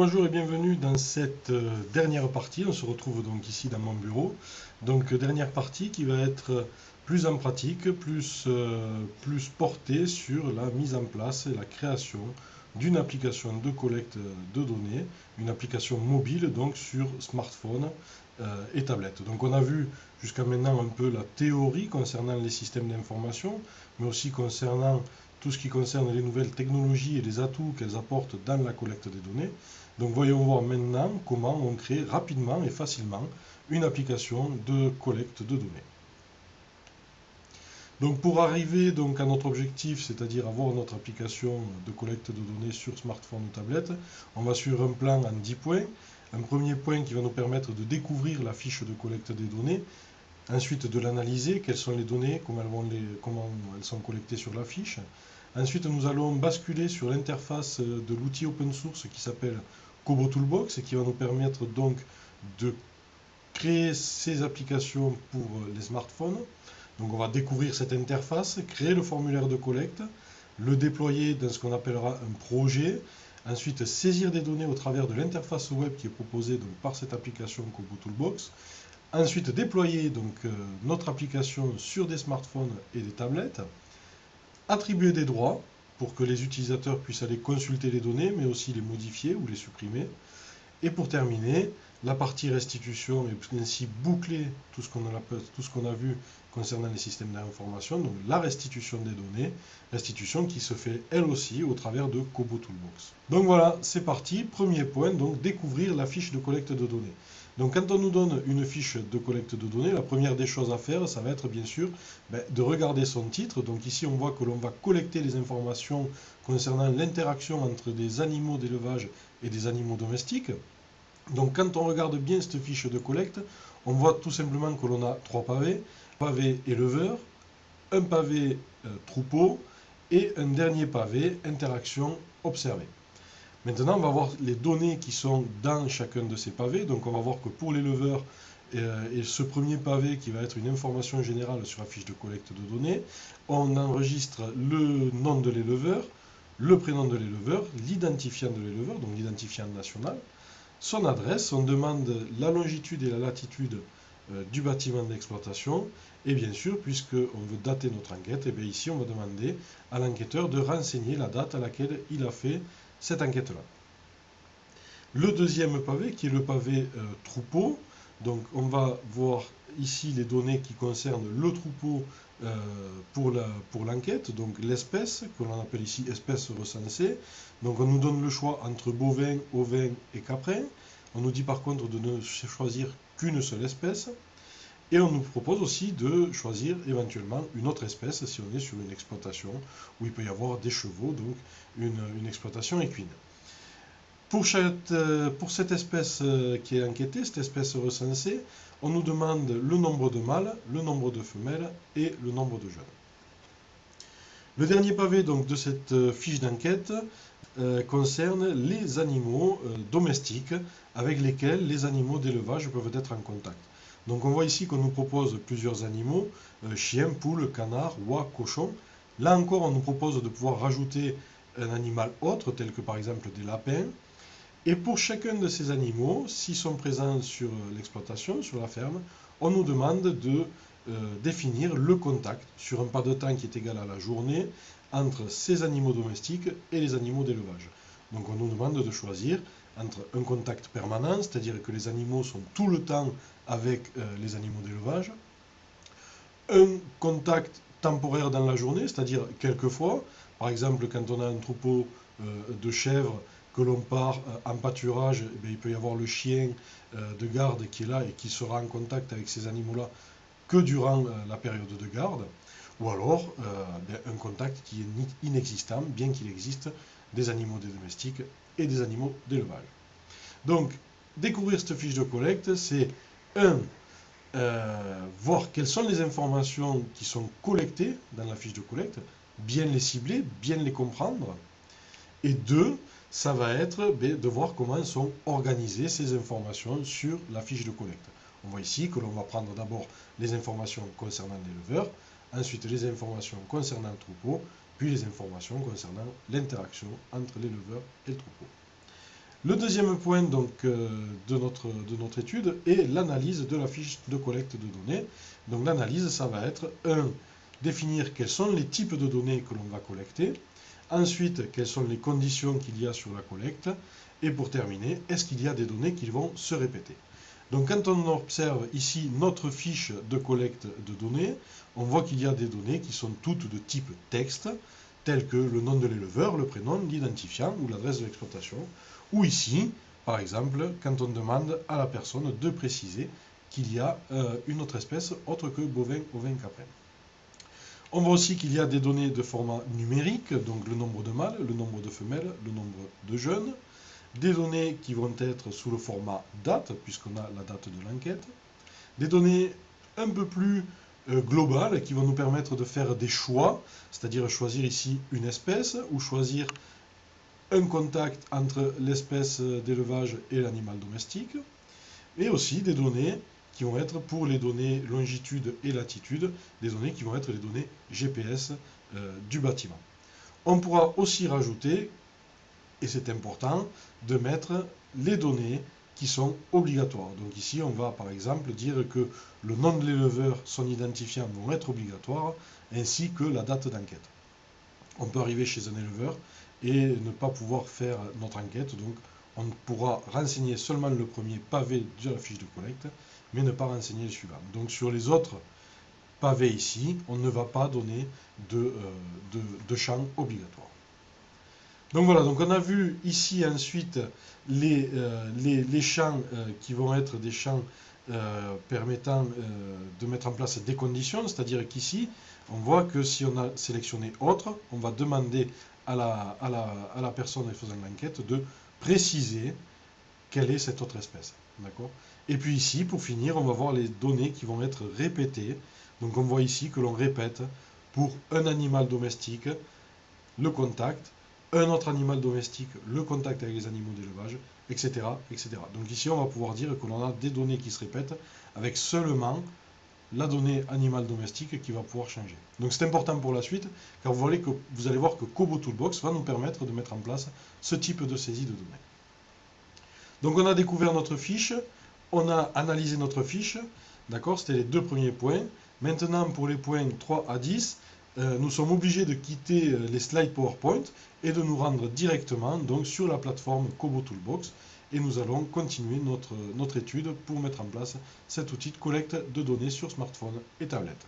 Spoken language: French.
Bonjour et bienvenue dans cette dernière partie. On se retrouve donc ici dans mon bureau. Donc dernière partie qui va être plus en pratique, plus portée sur la mise en place et la création d'une application de collecte de données, une application mobile donc sur smartphone et tablette. Donc on a vu jusqu'à maintenant un peu la théorie concernant les systèmes d'information, mais aussi concernant tout ce qui concerne les nouvelles technologies et les atouts qu'elles apportent dans la collecte des données. Donc voyons voir maintenant comment on crée rapidement et facilement une application de collecte de données. Donc pour arriver donc à notre objectif, c'est-à-dire avoir notre application de collecte de données sur smartphone ou tablette, on va suivre un plan en 10 points. Un premier point qui va nous permettre de découvrir la fiche de collecte des données, ensuite de l'analyser, quelles sont les données, comment elles sont collectées sur la fiche. Ensuite, nous allons basculer sur l'interface de l'outil open source qui s'appelle Kobo Toolbox et qui va nous permettre donc de créer ces applications pour les smartphones. Donc on va découvrir cette interface, créer le formulaire de collecte, le déployer dans ce qu'on appellera un projet, ensuite saisir des données au travers de l'interface web qui est proposée donc, par cette application Kobo Toolbox, ensuite déployer donc, notre application sur des smartphones et des tablettes, attribuer des droits pour que les utilisateurs puissent aller consulter les données, mais aussi les modifier ou les supprimer. Et pour terminer, la partie restitution et ainsi boucler tout ce qu'on a vu concernant les systèmes d'information, donc la restitution des données, restitution qui se fait elle aussi au travers de Kobo Toolbox. Donc voilà, c'est parti. Premier point, donc découvrir la fiche de collecte de données. Donc quand on nous donne une fiche de collecte de données, la première des choses à faire, ça va être bien sûr de regarder son titre. Donc ici on voit que l'on va collecter les informations concernant l'interaction entre des animaux d'élevage et des animaux domestiques. Donc quand on regarde bien cette fiche de collecte, on voit tout simplement que l'on a 3 pavés, un pavé éleveur, un pavé troupeau et un dernier pavé interaction observée. Maintenant, on va voir les données qui sont dans chacun de ces pavés. Donc on va voir que pour l'éleveur, et ce premier pavé qui va être une information générale sur la fiche de collecte de données, on enregistre le nom de l'éleveur, le prénom de l'éleveur, l'identifiant de l'éleveur, donc l'identifiant national, son adresse, on demande la longitude et la latitude du bâtiment d'exploitation, et bien sûr, puisqu'on veut dater notre enquête, et bien ici on va demander à l'enquêteur de renseigner la date à laquelle il a fait cette enquête-là. Le deuxième pavé, qui est le pavé troupeau, donc on va voir ici les données qui concernent le troupeau pour l'enquête, donc l'espèce, que l'on appelle ici espèce recensée. Donc on nous donne le choix entre bovin, ovin et caprin. On nous dit par contre de ne choisir qu'une seule espèce. Et on nous propose aussi de choisir éventuellement une autre espèce si on est sur une exploitation où il peut y avoir des chevaux, donc une exploitation équine. Pour cette espèce qui est enquêtée, cette espèce recensée, on nous demande le nombre de mâles, le nombre de femelles et le nombre de jeunes. Le dernier pavé donc, de cette fiche d'enquête concerne les animaux domestiques avec lesquels les animaux d'élevage peuvent être en contact. Donc on voit ici qu'on nous propose plusieurs animaux, chiens, poules, canards, oies, cochons. Là encore, on nous propose de pouvoir rajouter un animal autre, tel que par exemple des lapins. Et pour chacun de ces animaux, s'ils sont présents sur l'exploitation, sur la ferme, on nous demande de définir le contact sur un pas de temps qui est égal à la journée entre ces animaux domestiques et les animaux d'élevage. Donc on nous demande de choisir entre un contact permanent, c'est-à-dire que les animaux sont tout le temps avec les animaux d'élevage, un contact temporaire dans la journée, c'est-à-dire quelquefois, par exemple quand on a un troupeau de chèvres que l'on part en pâturage, eh bien, il peut y avoir le chien de garde qui est là et qui sera en contact avec ces animaux-là que durant la période de garde, ou alors un contact qui est inexistant, bien qu'il existe des animaux domestiques et des animaux d'élevage. Donc, découvrir cette fiche de collecte, c'est voir quelles sont les informations qui sont collectées dans la fiche de collecte, bien les cibler, bien les comprendre, et 2, ça va être de voir comment sont organisées ces informations sur la fiche de collecte. On voit ici que l'on va prendre d'abord les informations concernant l'éleveur, ensuite les informations concernant le troupeau, puis les informations concernant l'interaction entre l'éleveur et le troupeau. Le deuxième point donc, de notre étude est l'analyse de la fiche de collecte de données. Donc l'analyse, ça va être définir quels sont les types de données que l'on va collecter. Ensuite, quelles sont les conditions qu'il y a sur la collecte. Et pour terminer, est-ce qu'il y a des données qui vont se répéter. Donc quand on observe ici notre fiche de collecte de données, on voit qu'il y a des données qui sont toutes de type texte, telles que le nom de l'éleveur, le prénom, l'identifiant ou l'adresse de l'exploitation. Ou ici, par exemple, quand on demande à la personne de préciser qu'il y a une autre espèce autre que bovin, ovin, caprin. On voit aussi qu'il y a des données de format numérique, donc le nombre de mâles, le nombre de femelles, le nombre de jeunes. Des données qui vont être sous le format date, puisqu'on a la date de l'enquête. Des données un peu plus globales qui vont nous permettre de faire des choix, c'est-à-dire choisir ici une espèce ou choisir un contact entre l'espèce d'élevage et l'animal domestique. Et aussi des données qui vont être pour les données longitude et latitude, des données qui vont être les données GPS du bâtiment. On pourra aussi rajouter, et c'est important, de mettre les données qui sont obligatoires. Donc ici, on va par exemple dire que le nom de l'éleveur, son identifiant vont être obligatoires, ainsi que la date d'enquête. On peut arriver chez un éleveur et ne pas pouvoir faire notre enquête, donc on pourra renseigner seulement le premier pavé de la fiche de collecte, mais ne pas renseigner le suivant. Donc sur les autres pavés ici, on ne va pas donner de champ obligatoire. Donc voilà, donc on a vu ici ensuite les champs qui vont être des champs permettant de mettre en place des conditions, c'est-à-dire qu'ici, on voit que si on a sélectionné autre, on va demander à la personne faisant l'enquête de préciser quelle est cette autre espèce. D'accord ? Et puis ici, pour finir, on va voir les données qui vont être répétées. Donc on voit ici que l'on répète pour un animal domestique le contact, un autre animal domestique, le contact avec les animaux d'élevage, etc., etc. Donc ici, on va pouvoir dire que l'on a des données qui se répètent avec seulement la donnée animal domestique qui va pouvoir changer. Donc c'est important pour la suite, car vous allez voir que Kobo Toolbox va nous permettre de mettre en place ce type de saisie de données. Donc on a découvert notre fiche, on a analysé notre fiche, d'accord, c'était les deux premiers points. Maintenant, pour les points 3 à 10, nous sommes obligés de quitter les slides PowerPoint et de nous rendre directement donc, sur la plateforme Kobo Toolbox. Et nous allons continuer notre étude pour mettre en place cet outil de collecte de données sur smartphone et tablette.